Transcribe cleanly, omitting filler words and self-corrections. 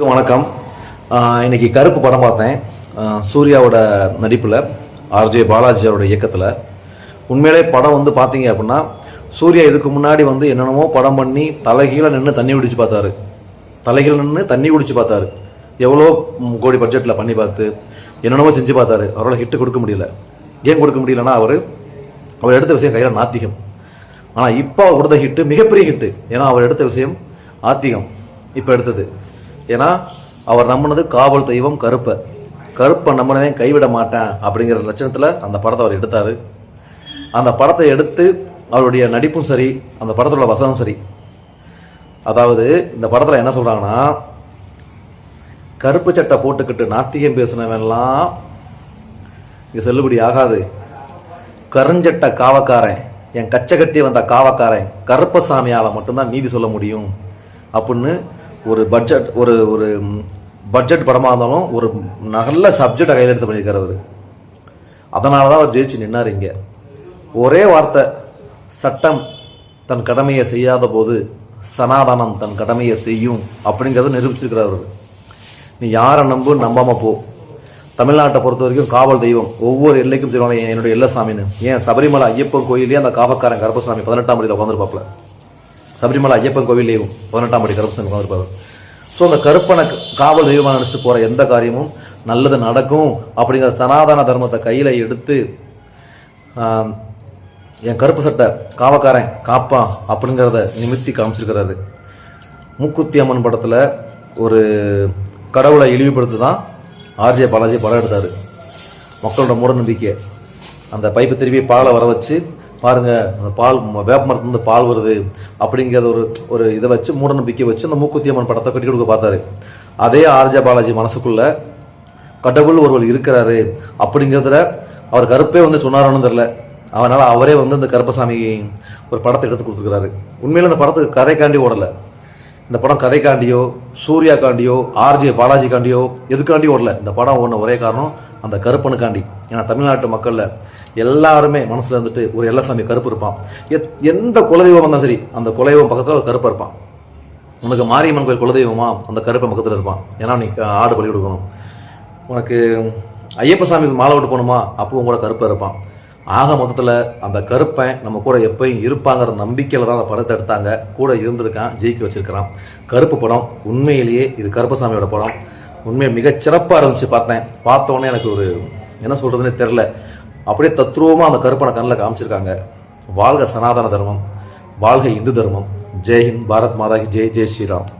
வணக்கம். இன்னைக்கு கருப்பு படம் பார்த்தேன். சூர்யாவோட நடிப்பில் ஆர்ஜே பாலாஜி அவரோட இயக்கத்தில். உண்மையிலே படம் வந்து பார்த்தீங்க அப்படின்னா, சூர்யா இதுக்கு முன்னாடி வந்து என்னென்னமோ படம் பண்ணி தலைகீழ நின்று தண்ணி குடிச்சு பார்த்தாரு. எவ்வளோ கோடி பட்ஜெட்டில் பண்ணி பார்த்து என்னென்னமோ செஞ்சு பார்த்தாரு. அவரால் ஹிட்டு கொடுக்க முடியல. ஏன் கொடுக்க முடியலன்னா, அவர் எடுத்த விஷயம் கையில் நாத்திகம். ஆனால் இப்போ அவர் கொடுத்த ஹிட்டு மிகப்பெரிய ஹிட்டு. ஏன்னா அவர் எடுத்த விஷயம் ஆத்திகம். இப்போ எடுத்தது ஏன்னா அவர் நம்பினது காவல் தெய்வம் கருப்பை நம்பினதே கைவிட மாட்டேன் அப்படிங்கிற லட்சணத்தில் அந்த படத்தை அவர் எடுத்தார். அந்த படத்தை எடுத்து அவருடைய நடிப்பும் சரி, அந்த படத்தோட வசனம் சரி. அதாவது இந்த படத்தில் என்ன சொல்கிறாங்கன்னா, கருப்பு சட்டை போட்டுக்கிட்டு நாத்திகம் பேசினவெல்லாம் இங்கே செல்லுபடி ஆகாது. கருஞ்சட்ட காவக்காரன், என் கச்சை கட்டி வந்த காவக்காரன் கருப்பசாமியால் மட்டும்தான் நீதி சொல்ல முடியும் அப்படின்னு ஒரு பட்ஜெட் படமாக இருந்தாலும் ஒரு நல்ல சப்ஜெக்டை கையில் எடுத்து பண்ணியிருக்காரு அவர். அதனால தான் அவர் ஜெயிச்சு நின்னார். இங்கே ஒரே வார்த்தை, சட்டம் தன் கடமையை செய்யாத போது சனாதனம் தன் கடமையை செய்யும் அப்படிங்கிறத நிரூபிச்சிருக்கிறார் அவர். நீ யாரை நம்பாம போ. தமிழ்நாட்டை பொறுத்த வரைக்கும் காவல் தெய்வம் ஒவ்வொரு எல்லைக்கும் சொல்லுவாங்க என்னுடைய எல்லை சாமின்னு. ஏன் சபரிமலை ஐயப்பன் கோயிலே அந்த காவக்காரன் கருப்பசாமி 18ஆம் படியில் உட்காந்துருப்பாப்புல. சபரிமலை ஐயப்பன் கோவிலையும் 18ஆம் படி கருப்பசாமி உட்காந்துருப்பாரு. ஸோ அந்த கருப்பனை காவல் தெய்வமாக நினச்சிட்டு போகிற எந்த காரியமும் நல்லது நடக்கும் அப்படிங்கிற சனாதன தர்மத்தை கையில் எடுத்து என் கருப்பு சட்டை காவக்காரன் காப்பான் அப்படிங்கிறத நிமித்தி காமிச்சிருக்கிறாரு. மூக்குத்தி அம்மன் படத்தில் ஒரு கடவுளை இழிவுபடுத்தி தான் ஆர்ஜே பாலாஜி படம் எடுத்தார். மக்களோட மூட நம்பிக்கை, அந்த பைப்பு திருப்பி பாலை வர வச்சு பாருங்க, அந்த பால் வேப்ப மரத்துலேருந்து பால் வருது அப்படிங்கிறத ஒரு இதை வச்சு மூட நம்பிக்கை வச்சு அந்த மூக்குத்தி அம்மன் படத்தை கட்டி கொடுக்க பார்த்தாரு. அதே ஆர்ஜே பாலாஜி மனசுக்குள்ள கடவுள் ஒருவர் இருக்கிறாரு அப்படிங்கிறதுல அவர் கருப்பே வந்து சொன்னாரோன்னு தெரியல. அதனால் அவரே வந்து இந்த கருப்பசாமி ஒரு படத்தை எடுத்து கொடுத்துருக்கிறாரு. உண்மையில இந்த படத்துக்கு கதைக்காண்டி ஓடலை. இந்த படம் கதைக்காண்டியோ சூர்யா காண்டியோ ஆர்ஜே பாலாஜி காண்டியோ எதுக்காண்டி ஓடலை. இந்த படம் ஒன்று ஒரே காரணம், அந்த கருப்பனுக்காண்டி. ஏன்னா தமிழ்நாட்டு மக்களில் எல்லாருமே மனசில் இருந்துட்டு ஒரு எல்லசாமி கருப்பு இருப்பான். எந்த குலதெய்வம் வந்தால் சரி அந்த குலதெய்வம் பக்கத்தில் ஒரு கருப்பாக இருப்பான். உனக்கு மாரியம்மன் கோயில் குலதெய்வமா, அந்த கருப்பை பக்கத்தில் இருப்பான். ஏன்னா நீ ஆடு பலி கொடுக்கணும். உனக்கு ஐயப்ப சாமி மாலை விட்டு போகணுமா, அப்போ உங்களோட கருப்பாக இருப்பான். ஆக மொத்தத்தில் அந்த கருப்பை நம்ம கூட எப்பயும் இருப்பாங்கிற நம்பிக்கையில் தான் அந்த படத்தை எடுத்தாங்க. கூட இருந்திருக்கான், ஜெயிக்க வச்சிருக்கிறான். கருப்பு படம் உண்மையிலேயே இது கருப்பசாமியோட படம். உண்மையை மிகச்சிறப்பாக இருந்துச்சு. பார்த்தோன்னே எனக்கு ஒரு என்ன சொல்கிறதுனே தெரில. அப்படியே தத்ரூபமாக அந்த கருப்பனை கண்ணில் காமிச்சிருக்காங்க. வாழ்க சனாதன தர்மம், வாழ்க இந்து தர்மம். ஜெய்ஹிந்த், பாரத் மாதா கி ஜெய், ஜெய் ஸ்ரீராம்.